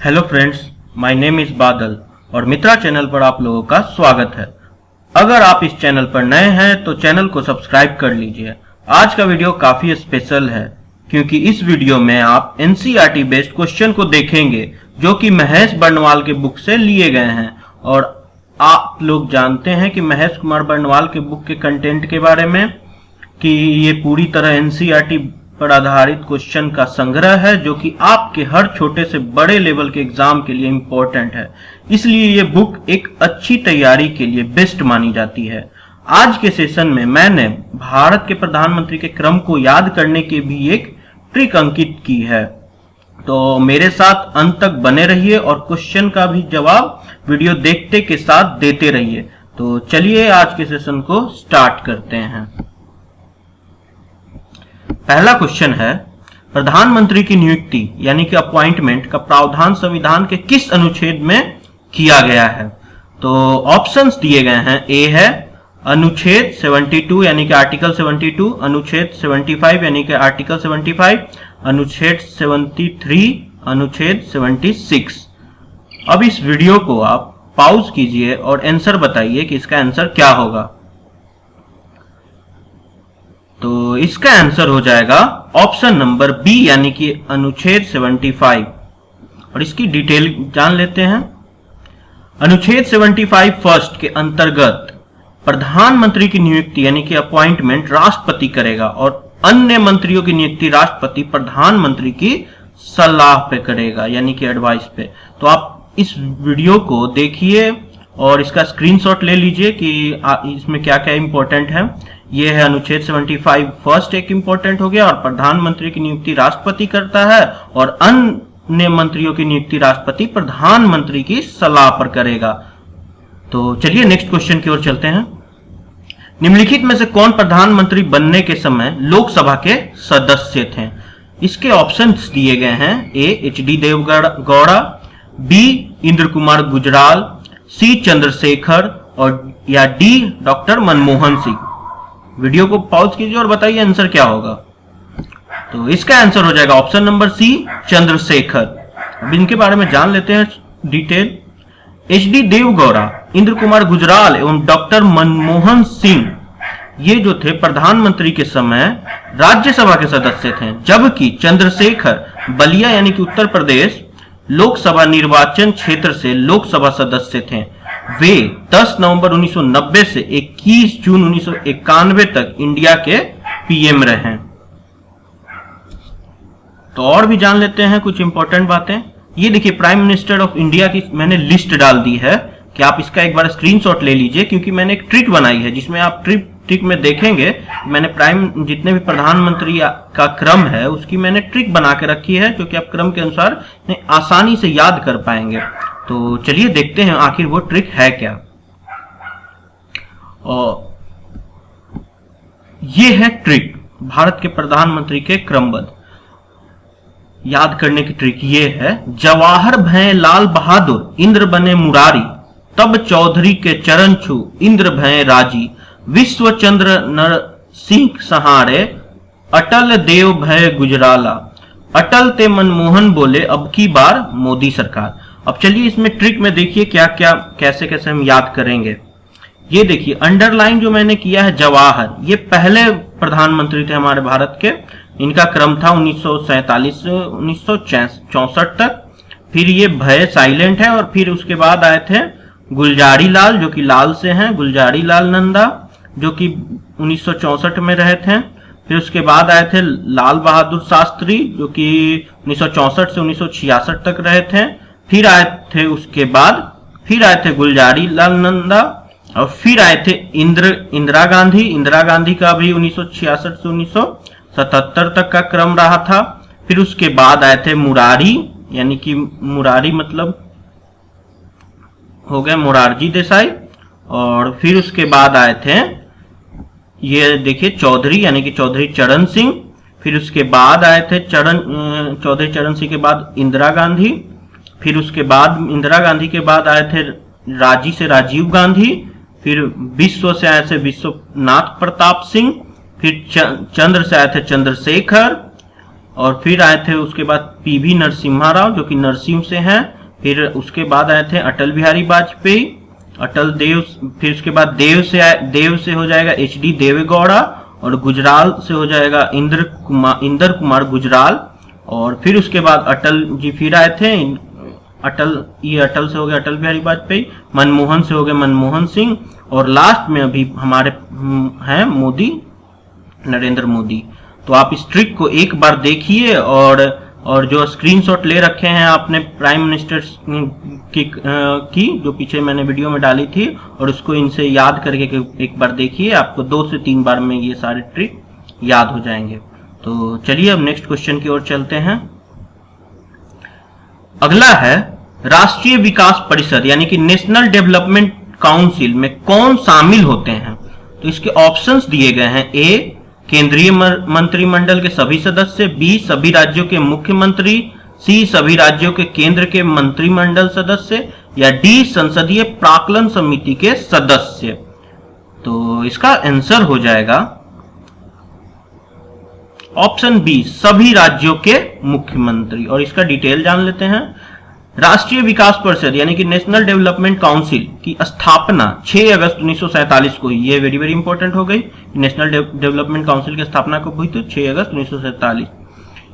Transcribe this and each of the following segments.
Hello friends, my name is बादल और मित्रा channel पर आप लोगों का स्वागत है। अगर आप इस चैनल पर नए हैं तो चैनल को सब्सक्राइब कर लीजिए। आज का वीडियो काफी स्पेशल है क्योंकि इस वीडियो में आप एनसीईआरटी बेस्ड क्वेश्चन को देखेंगे जो कि महेश बर्णवाल के बुक से लिए गए हैं। और आप लोग जानते हैं कि महेश कुमार बर्णवाल के बुक के कंटेंट के बारे में कि ये पूरी तरह एनसीईआरटी पर आधारित क्वेश्चन का संग्रह है जो कि आपके हर छोटे से बड़े लेवल के एग्जाम के लिए इम्पोर्टेंट है। इसलिए ये बुक एक अच्छी तैयारी के लिए बेस्ट मानी जाती है। आज के सेशन में मैंने भारत के प्रधानमंत्री के क्रम को याद करने की भी एक ट्रिक अंकित की है, तो मेरे साथ अंत तक बने रहिए और क्वेश्चन का भी जवाब वीडियो देखते के साथ देते रहिए। तो चलिए आज के सेशन को स्टार्ट करते हैं। पहला क्वेश्चन है, प्रधानमंत्री की नियुक्ति यानी कि अपॉइंटमेंट का प्रावधान संविधान के किस अनुच्छेद में किया गया है? तो ऑप्शंस दिए गए हैं। ए है अनुच्छेद 72 यानी कि आर्टिकल 72, अनुच्छेद 75 यानी कि आर्टिकल 75, अनुच्छेद 73, अनुच्छेद 76। अब इस वीडियो को आप पॉज कीजिए और आंसर बताइए कि इसका आंसर क्या होगा। तो इसका आंसर हो जाएगा ऑप्शन नंबर बी यानी कि अनुच्छेद 75। और इसकी डिटेल जान लेते हैं। अनुच्छेद 75 फर्स्ट के अंतर्गत प्रधानमंत्री की नियुक्ति यानी कि अपॉइंटमेंट राष्ट्रपति करेगा और अन्य मंत्रियों की नियुक्ति राष्ट्रपति प्रधानमंत्री की सलाह पे करेगा यानी कि एडवाइस पे। तो आप इस वीडियो को देखिए और इसका स्क्रीनशॉट ले लीजिए कि इसमें क्या क्या इंपॉर्टेंट है। ये है अनुच्छेद 75 फर्स्ट एक इंपॉर्टेंट हो गया और प्रधानमंत्री की नियुक्ति राष्ट्रपति करता है और अन्य मंत्रियों की नियुक्ति राष्ट्रपति प्रधानमंत्री की सलाह पर करेगा। तो चलिए नेक्स्ट क्वेश्चन की ओर चलते हैं। निम्नलिखित में से कौन प्रधानमंत्री बनने के समय लोकसभा के सदस्य थे? इसके ऑप्शंस दिए गए हैं। ए एच.डी. देवगौड़ा, बी इंद्र कुमार गुजराल, सी चंद्रशेखर और या D doctor Manmohan Singh. Video को पॉज कीजिए और बताइए आंसर क्या होगा। तो इसका आंसर हो जाएगा ऑप्शन नंबर सी चंद्रशेखर। अब इनके बारे में जान लेते हैं डिटेल। एच.डी. देवगौड़ा, इंद्र कुमार गुजराल एवं डॉक्टर मनमोहन सिंह ये जो थे प्रधानमंत्री के समय राज्यसभा के सदस्य थे, जबकि चंद्रशेखर बलिया यानी कि उत्तर प्रदेश लोकसभा निर्वाचन क्षेत्र से लोकसभा सदस्य थे। वे 10 नवंबर 1990 से 21 जून 1991 तक इंडिया के पीएम रहे। तो और भी जान लेते हैं कुछ इंपॉर्टेंट बातें। ये देखिए प्राइम मिनिस्टर ऑफ इंडिया की मैंने लिस्ट डाल दी है कि आप इसका एक बार स्क्रीनशॉट ले लीजिए क्योंकि मैंने एक ट्रिक बनाई है जिसमें आप ट्रिक में देखेंगे मैंने जितने भी प्रधानमंत्री का क्रम है उसकी मैंने ट्रिक बना के रखी है जो कि आप क्रम के अनुसार आसानी से याद कर पाएंगे। तो चलिए देखते हैं आखिर वो ट्रिक है क्या। और ये है ट्रिक भारत के प्रधानमंत्री के क्रमबद्ध याद करने की ट्रिक। ये है, जवाहर भय लाल बहादुर इंद्र बने मुरारी, तब चौधरी के चरण छू इंद्र भय राजी, विश्व चंद्र नर सिंह सहारे, अटल देव भय गुजराला, अटल ते मनमोहन बोले अब की बार मोदी सरकार। अब चलिए इसमें ट्रिक में देखिए क्या क्या कैसे कैसे हम याद करेंगे। ये देखिए अंडरलाइन जो मैंने किया है जवाहर, ये पहले प्रधानमंत्री थे हमारे भारत के। इनका क्रम था 1947 से 1964 तक। फिर ये भय साइलेंट है और फिर उसके बाद आए थे गुलजारी लाल जो कि लाल से हैं, गुलजारी लाल नंदा जो कि 1964 में रहे थे। फिर उसके बाद आए थे लाल बहादुर शास्त्री जो कि 1964 से 1966 तक रहे थे। फिर आए थे फिर आए थे गुलजारी लाल नंदा और फिर आए थे इंदिरा गांधी का भी 1966 से 1977 तक का क्रम रहा था। फिर उसके बाद आए थे मुरारी यानी कि मुरारी मतलब हो गए मोरारजी देसाई। और फिर उसके बाद आए थे ये देखिए चौधरी यानी कि चौधरी चरण सिंह। फिर उसके बाद आए थे चौधरी चरण सिंह के बाद इंदिरा गांधी। फिर उसके बाद इंदिरा गांधी के बाद आए थे राजी से राजीव गांधी। फिर विश्व से आए थे विश्वनाथ प्रताप सिंह। फिर चंद्र से आए थे चंद्रशेखर। और फिर आए थे उसके बाद पीवी नरसिम्हा राव जो कि नरसिंह से हैं, फिर उसके बाद आए थे अटल बिहारी वाजपेयी, अटल देव, फिर उसके बाद देव से हो जाएगा HD देवेगौड़ा, और गुजराल से हो जाएगा इंदर कुमार गुजराल, और फिर उसके बाद अटल जी फिर आए थे, अटल से हो गया अटल बिहारी वाजपेयी, मनमोहन से हो गए मनमोहन सिंह, और लास्ट में अभी हमारे हैं मोदी, नरेंद्र मोदी। तो आप इस ट्रिक को एक बार देखिए, और जो स्क्रीनशॉट ले रखे हैं आपने प्राइम मिनिस्टर की जो पीछे मैंने वीडियो में डाली थी, और उसको इनसे याद करके एक बार देखिए, आपको 2 से 3 बार में ये सारे ट्रिक याद हो जाएंगे। तो चलिए अब नेक्स्ट क्वेश्चन की ओर चलते हैं। अगला है राष्ट्रीय विकास परिषद यानी कि नेशनल डेवलपमेंट काउंसिल में कौन शामिल होते हैं? तो इसके ऑप्शंस दिए गए हैं। ए केंद्रीय मंत्रिमंडल के सभी सदस्य, बी सभी राज्यों के मुख्यमंत्री, सी सभी राज्यों के केंद्र के मंत्रिमंडल सदस्य, या डी संसदीय प्राक्कलन समिति के सदस्य। तो इसका आंसर हो जाएगा ऑप्शन बी सभी राज्यों के मुख्यमंत्री। और इसका डिटेल जान लेते हैं। राष्ट्रीय विकास परिषद यानी कि नेशनल डेवलपमेंट काउंसिल की स्थापना 6 अगस्त 1947 को हुई। ये वेरी वेरी इंपॉर्टेंट हो गई। नेशनल डेवलपमेंट काउंसिल की स्थापना कब हुई? तो 6 अगस्त 1947।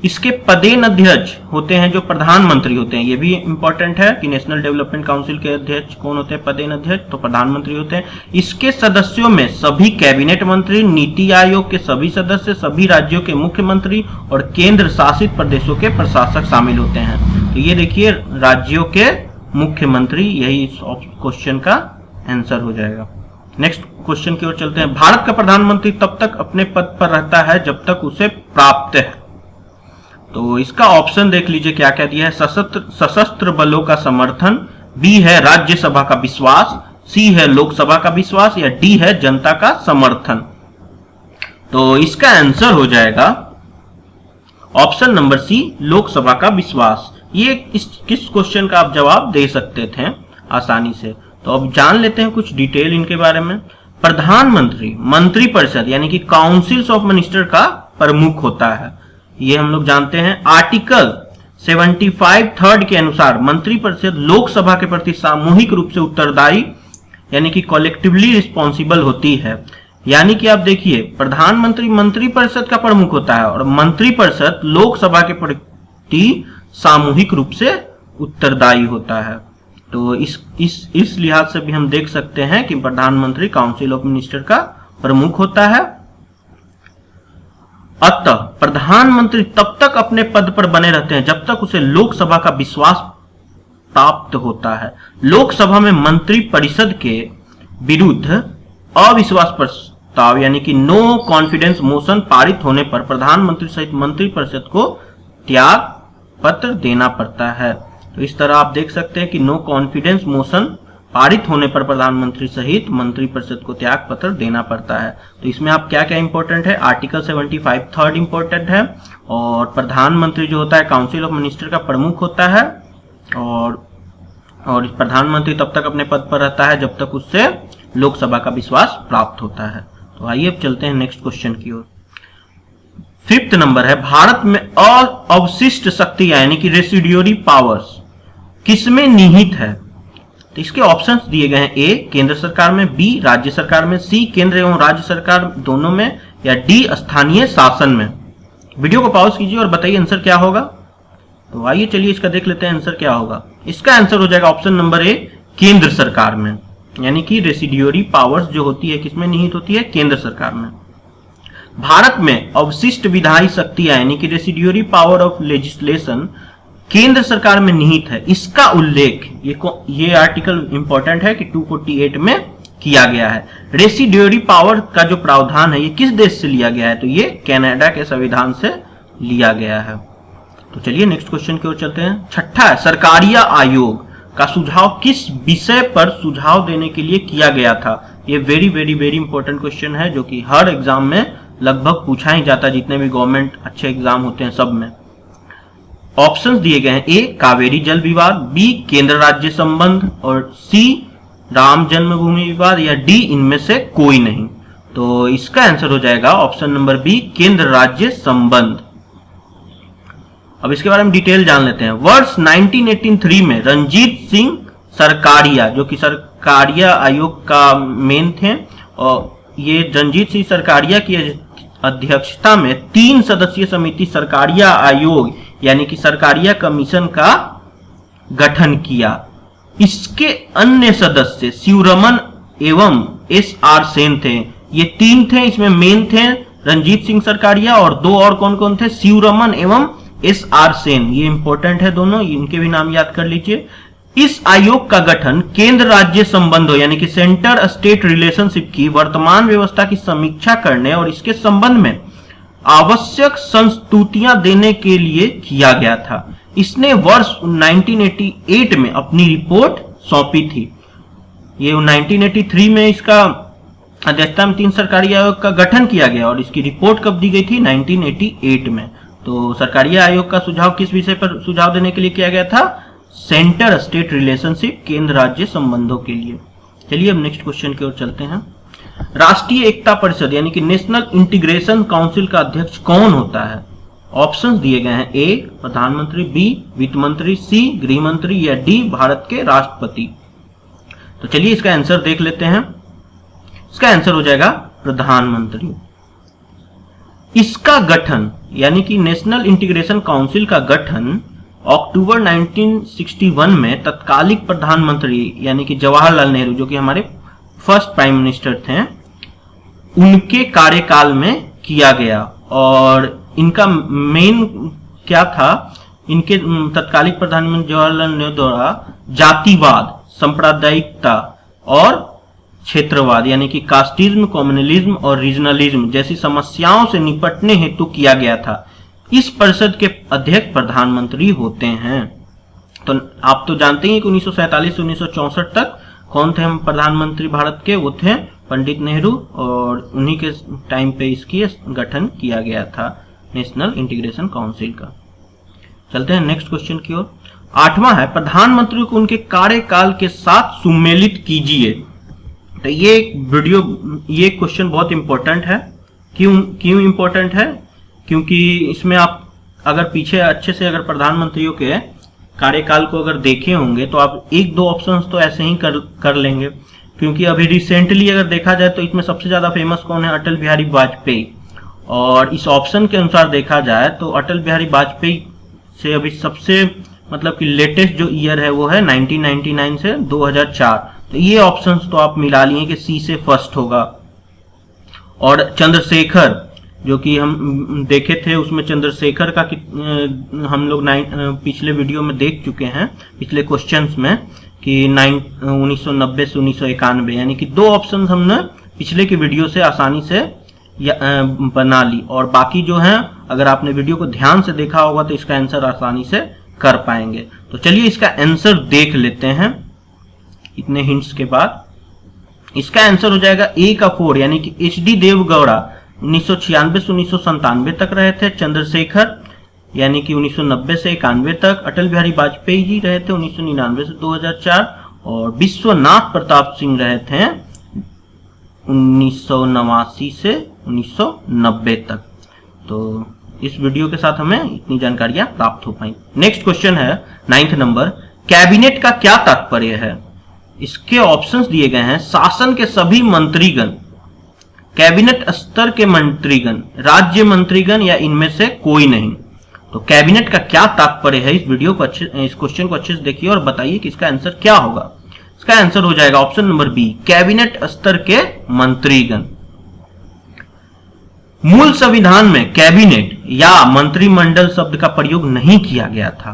इसके पदेन अध्यक्ष होते हैं जो प्रधानमंत्री होते हैं। ये भी इंपॉर्टेंट है कि नेशनल डेवलपमेंट काउंसिल के अध्यक्ष कौन होते हैं? पदेन अध्यक्ष, तो प्रधानमंत्री होते हैं। इसके सदस्यों में सभी कैबिनेट मंत्री, नीति आयोग के सभी सदस्य, सभी राज्यों के मुख्यमंत्री और केंद्र शासित प्रदेशों के प्रशासक शामिल होते हैं। तो ये देखिए राज्यों के मुख्यमंत्री, यही इस क्वेश्चन का आंसर हो जाएगा। नेक्स्ट क्वेश्चन की ओर चलते हैं। भारत का प्रधानमंत्री तब तक अपने पद पर रहता है जब तक उसे प्राप्त है। तो इसका ऑप्शन देख लीजिए क्या क्या दिया है। सशस्त्र बलों का समर्थन, बी है राज्यसभा का विश्वास, सी है लोकसभा का विश्वास, या डी है जनता का समर्थन। तो इसका आंसर हो जाएगा ऑप्शन नंबर सी लोकसभा का विश्वास। ये किस क्वेश्चन का आप जवाब दे सकते थे आसानी से। तो अब जान लेते हैं कुछ डिटेल इनके बारे में। प्रधानमंत्री मंत्रिपरिषद यानी कि काउंसिल्स ऑफ मिनिस्टर का प्रमुख होता है, ये हम लोग जानते हैं। आर्टिकल 75 थर्ड के अनुसार मंत्रिपरिषद लोकसभा के प्रति सामूहिक रूप से उत्तरदायी यानी कि कलेक्टिवली रिस्पॉन्सिबल होती है। यानी कि आप देखिए प्रधानमंत्री मंत्रिपरिषद का प्रमुख होता है और मंत्रिपरिषद लोकसभा के प्रति सामूहिक रूप से उत्तरदायी होता है। तो इस लिहाज से भी हम देख सकते हैं कि प्रधानमंत्री काउंसिल ऑफ मिनिस्टर का प्रमुख होता है। अतः प्रधानमंत्री तब तक अपने पद पर बने रहते हैं जब तक उसे लोकसभा का विश्वास प्राप्त होता है। लोकसभा में मंत्री परिषद के विरुद्ध अविश्वास प्रस्ताव यानी कि नो कॉन्फिडेंस मोशन पारित होने पर प्रधानमंत्री सहित मंत्रिपरिषद को त्याग पत्र देना पड़ता है। तो इस तरह आप देख सकते हैं कि नो कॉन्फिडेंस मोशन पारित होने पर प्रधानमंत्री सहित मंत्रिपरिषद को त्याग पत्र देना पड़ता है। तो इसमें आप क्या क्या इंपॉर्टेंट है, आर्टिकल 75 थर्ड इंपॉर्टेंट है, और प्रधानमंत्री जो होता है काउंसिल ऑफ मिनिस्टर का प्रमुख होता है, और प्रधानमंत्री तब तक अपने पद पर रहता है जब तक उससे लोकसभा का विश्वास प्राप्त होता है। तो आइए अब चलते हैं नेक्स्ट क्वेश्चन की ओर। 5th नंबर है भारत में अवशिष्ट शक्तियां यानी कि रेसिड्यूरी पावर्स किसमें निहित है? तो इसके ऑप्शंस दिए गए हैं। ए केंद्र सरकार में, बी राज्य सरकार में, सी केंद्र एवं राज्य सरकार दोनों में, या डी स्थानीय शासन में। वीडियो को पॉज कीजिए और बताइए आंसर क्या होगा। तो आइए चलिए इसका देख लेते हैं आंसर क्या होगा। इसका आंसर हो जाएगा ऑप्शन नंबर ए केंद्र सरकार में, यानी कि रेसिड्यूरी पावर्स जो होती है किसमें निहित होती है? केंद्र सरकार में। भारत में अवशिष्ट विधायी शक्तियां यानी कि रेसिड्यूरी पावर ऑफ लेजिस्लेशन केंद्र सरकार में निहित है। इसका उल्लेख ये आर्टिकल इंपॉर्टेंट है कि 248 में किया गया है। रेसिड्यूरी पावर का जो प्रावधान है ये किस देश से लिया गया है? तो ये कनाडा के संविधान से लिया गया है। तो चलिए नेक्स्ट क्वेश्चन की ओर चलते हैं। 6ठा है सरकारिया आयोग का सुझाव किस विषय पर सुझाव देने के लिए किया गया था? ये very very very important question है जो कि हर एग्जाम में लगभग पूछा ही जाता है, जितने भी गवर्नमेंट अच्छे एग्जाम होते हैं सब में। ऑप्शंस दिए गए हैं। ए कावेरी जल विवाद, बी केंद्र राज्य संबंध, और सी राम जन्मभूमि विवाद, या डी इनमें से कोई नहीं। तो इसका आंसर हो जाएगा ऑप्शन नंबर बी केंद्र राज्य संबंध। अब इसके बारे में डिटेल जान लेते हैं। वर्ष 1983 में रंजीत सिंह सरकारिया, जो कि सरकारिया आयोग का मेन थे, और ये रंजीत सिंह सरकारिया की अध्यक्षता में 3 सदस्यीय समिति सरकारिया आयोग यानी कि सरकारिया कमीशन का गठन किया। इसके अन्य सदस्य शिवरमन एवं SR सेन थे। ये 3 थे, इसमें मेन थे रंजीत सिंह सरकारिया और 2 और कौन कौन थे, शिवरमन एवं SR सेन। ये इंपॉर्टेंट है दोनों, इनके भी नाम याद कर लीजिए। इस आयोग का गठन केंद्र राज्य संबंधों यानी कि सेंटर स्टेट रिलेशनशिप की वर्तमान व्यवस्था की समीक्षा करने और इसके संबंध में आवश्यक संस्तुतियां देने के लिए किया गया था। इसने वर्ष 1988 में अपनी रिपोर्ट सौंपी थी। ये 1983 में इसका अध्यक्षता में 3 सरकारी आयोग का गठन किया गया और इसकी रिपोर्ट कब दी गई थी, 1988 में। तो सरकारी आयोग का सुझाव किस विषय पर सुझाव देने के लिए किया गया था, सेंटर स्टेट रिलेशनशिप, केंद्र राज्य संबंधों के लिए। चलिए अब नेक्स्ट क्वेश्चन की ओर चलते हैं। राष्ट्रीय एकता परिषद यानी कि नेशनल इंटीग्रेशन काउंसिल का अध्यक्ष कौन होता है? ऑप्शंस दिए गए हैं, ए प्रधानमंत्री, बी वित्त मंत्री, सी गृह मंत्री या डी भारत के राष्ट्रपति। तो चलिए इसका आंसर देख लेते हैं। इसका आंसर हो जाएगा प्रधानमंत्री। इसका गठन यानी कि नेशनल इंटीग्रेशन काउंसिल का गठन अक्टूबर 1961 में तत्कालिक प्रधानमंत्री यानी कि जवाहरलाल नेहरू, जो कि हमारे फर्स्ट प्राइम मिनिस्टर थे, उनके कार्यकाल में किया गया। और इनका मेन क्या था, इनके तत्कालिक प्रधानमंत्री जवाहरलाल नेहरू द्वारा जातिवाद, सांप्रदायिकता और क्षेत्रवाद यानी कि कास्टिज्म, कम्युनलिज्म और रीजनलिज्म जैसी समस्याओं से निपटने हेतु किया गया था। इस परिषद के अध्यक्ष प्रधानमंत्री होते हैं। तो आप तो जानते हैं कि 1947 से 1964 तक कौन थे हम प्रधानमंत्री भारत के, वो थे पंडित नेहरू, और उन्हीं के टाइम पे इसकी गठन किया गया था नेशनल इंटीग्रेशन काउंसिल का। चलते हैं नेक्स्ट क्वेश्चन की ओर। 8वां है, प्रधानमंत्री को उनके कार्यकाल के साथ सुमेलित कीजिए। तो ये क्वेश्चन बहुत इंपॉर्टेंट है। क्यों इंपॉर्टेंट है? क्योंकि इसमें आप अगर पीछे अच्छे से अगर प्रधानमंत्रियों के कार्यकाल को अगर देखे होंगे तो आप 1-2 ऑप्शंस तो ऐसे ही कर लेंगे। क्योंकि अभी रिसेंटली अगर देखा जाए तो इसमें सबसे ज्यादा फेमस कौन है, अटल बिहारी वाजपेयी। और इस ऑप्शन के अनुसार देखा जाए तो अटल बिहारी वाजपेयी से अभी सबसे मतलब कि लेटेस्ट जो ईयर है वो है 1999 से 2004। तो ये ऑप्शंस तो आप मिला लिए कि सी से फर्स्ट होगा। और चंद्रशेखर जो कि हम देखे थे, उसमें चंद्रशेखर का हम लोग पिछले वीडियो में देख चुके हैं, पिछले क्वेश्चंस में, कि 1990 से 1991 यानी कि 2 ऑप्शन हमने पिछले की वीडियो से आसानी से बना ली। और बाकी जो है अगर आपने वीडियो को ध्यान से देखा होगा तो इसका आंसर आसानी से कर पाएंगे। तो चलिए इसका आंसर देख लेते हैं इतने हिंट्स के बाद। इसका आंसर हो जाएगा ए का 4 यानी कि HD देवगौड़ा 1996 से 1997 तक रहे थे। चंद्रशेखर यानी कि 1990 से 91 तक। अटल बिहारी वाजपेयी जी रहे थे 1999 से 2004। और विश्वनाथ प्रताप सिंह रहे थे 1989 से 1990 तक। तो इस वीडियो के साथ हमें इतनी जानकारियां प्राप्त हो पाई। नेक्स्ट क्वेश्चन है 9th नंबर, कैबिनेट का क्या तात्पर्य है? इसके ऑप्शंस दिए गए हैं, शासन के सभी मंत्रीगण, कैबिनेट स्तर के मंत्रीगण, राज्य मंत्रीगण या इनमें से कोई नहीं। तो कैबिनेट का क्या तात्पर्य है, इस क्वेश्चन को अच्छे से देखिए और बताइए कि इसका आंसर क्या होगा। इसका आंसर हो जाएगा ऑप्शन नंबर बी, कैबिनेट स्तर के मंत्रीगण। मूल संविधान में कैबिनेट या मंत्रिमंडल शब्द का प्रयोग नहीं किया गया था।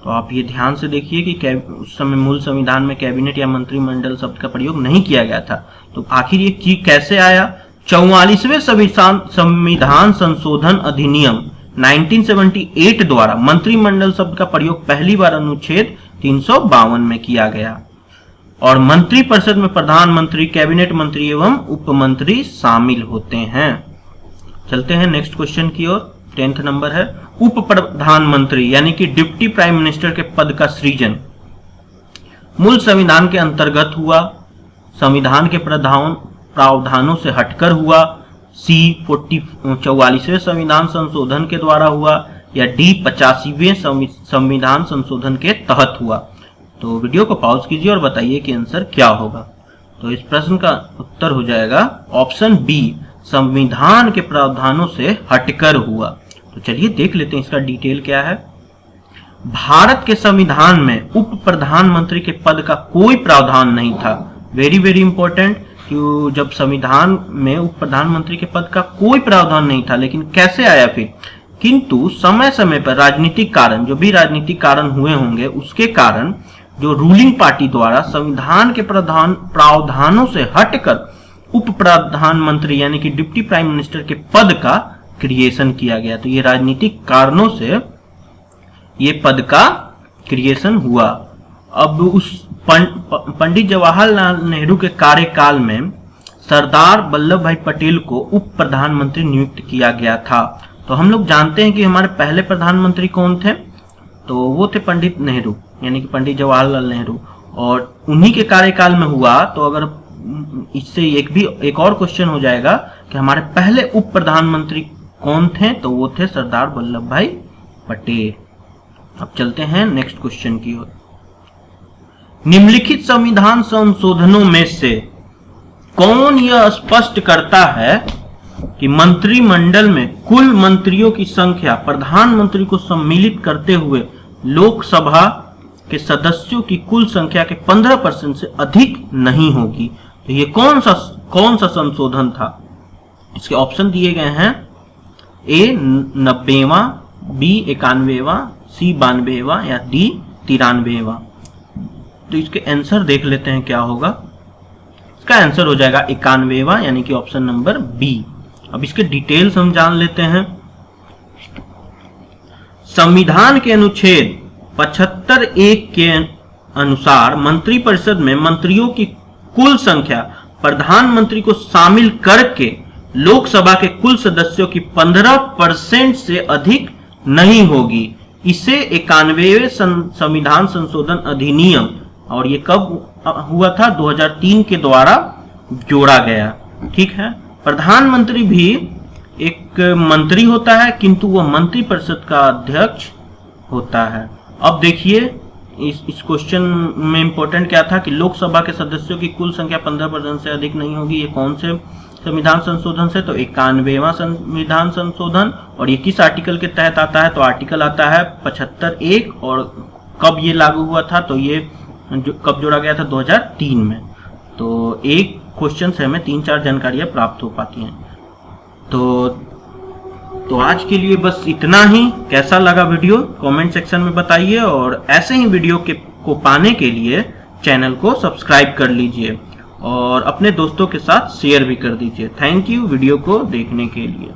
तो आप ये ध्यान से देखिए कि उस समय मूल संविधान में कैबिनेट या मंत्रिमंडल शब्द का प्रयोग नहीं किया गया था। तो आखिर ये चीज कैसे आया? 44वें संविधान संशोधन अधिनियम 1978 द्वारा मंत्रिमंडल शब्द का प्रयोग पहली बार अनुच्छेद 352 में किया गया। और मंत्रिपरिषद में प्रधानमंत्री, कैबिनेट मंत्री एवं उप मंत्री शामिल होते हैं। चलते हैं नेक्स्ट क्वेश्चन की ओर। 10th नंबर है, उप प्रधानमंत्री यानी कि डिप्टी प्राइम मिनिस्टर के पद का सृजन मूल संविधान के अंतर्गत हुआ, संविधान के प्रावधानों से हटकर हुआ, सी 44वें संविधान संशोधन के द्वारा हुआ या डी 85वें संविधान संशोधन के तहत हुआ? तो वीडियो को पॉज कीजिए और बताइए कि आंसर क्या होगा। तो इस प्रश्न का उत्तर हो जाएगा ऑप्शन बी, संविधान के प्रावधानों से हटकर हुआ। तो चलिए देख लेते हैं इसका डिटेल क्या है। भारत के संविधान में उप प्रधानमंत्री के पद का कोई प्रावधान नहीं था। वेरी वेरी इंपॉर्टेंट कि जब संविधान में उप प्रधानमंत्री के पद का कोई प्रावधान नहीं था, लेकिन कैसे आया फिर? किंतु समय समय पर राजनीतिक कारण, जो भी राजनीतिक कारण हुए होंगे उसके कारण जो रूलिंग पार्टी द्वारा संविधान के प्रावधानों से हटकर उप प्रधानमंत्री यानी कि डिप्टी प्राइम मिनिस्टर के पद का क्रिएशन किया गया। तो ये राजनीतिक कारणों से ये पद का क्रिएशन हुआ। अब उस पंडित जवाहरलाल नेहरू के कार्यकाल में सरदार वल्लभ भाई पटेल को उप प्रधानमंत्री नियुक्त किया गया था। तो हम लोग जानते हैं कि हमारे पहले प्रधानमंत्री कौन थे? तो वो थे पंडित नेहरू यानी कि पंडित जवाहरलाल नेहरू, और उन्हीं के कार्यकाल में हुआ। तो अगर इससे एक और क्वेश्चन हो जाएगा कि हमारे पहले उप प्रधानमंत्री कौन थे? तो वो थे सरदार वल्लभ भाई पटेल। अब चलते हैं नेक्स्ट क्वेश्चन की ओर। निम्नलिखित संविधान संशोधनों में से कौन यह स्पष्ट करता है कि मंत्रिमंडल में कुल मंत्रियों की संख्या प्रधानमंत्री को सम्मिलित करते हुए लोकसभा के सदस्यों की कुल संख्या के 15% से अधिक नहीं होगी? तो ये कौन सा संशोधन था? इसके ऑप्शन दिए गए हैं, ए 90वां, बी 91वां, सी 92वां या डी 93वां। तो इसके आंसर देख लेते हैं क्या होगा। इसका आंसर हो जाएगा 91वां यानी कि ऑप्शन नंबर बी। अब इसके डिटेल्स हम जान लेते हैं। संविधान के अनुच्छेद 75(1) के अनुसार मंत्रिपरिषद में मंत्रियों की कुल संख्या प्रधानमंत्री को शामिल करके लोकसभा के कुल सदस्यों की 15% से अधिक नहीं होगी। इसे 91वें संविधान संशोधन अधिनियम, और ये कब हुआ था? 2003 के द्वारा जोड़ा गया। ठीक है, प्रधानमंत्री भी एक मंत्री होता है, किंतु वह मंत्रिपरिषद का अध्यक्ष होता है। अब देखिए इस क्वेश्चन में इंपॉर्टेंट क्या था कि लोकसभा के सदस्यों की कुल संख्या 15% से अधिक नहीं होगी। ये कौन से संविधान संशोधन से? तो 91वां संविधान संशोधन। और ये किस आर्टिकल के तहत आता है? तो आर्टिकल आता है 75(1). और कब ये लागू हुआ था? तो ये कब जोड़ा गया था? 2003 में। तो एक क्वेश्चन से हमें 3-4 जानकारियां प्राप्त हो पाती हैं। तो आज के लिए बस इतना ही। कैसा लगा वीडियो कमेंट सेक्शन में बताइए, और ऐसे ही वीडियो को पाने के लिए चैनल को सब्सक्राइब कर लीजिए और अपने दोस्तों के साथ शेयर भी कर दीजिए। थैंक यू वीडियो को देखने के लिए।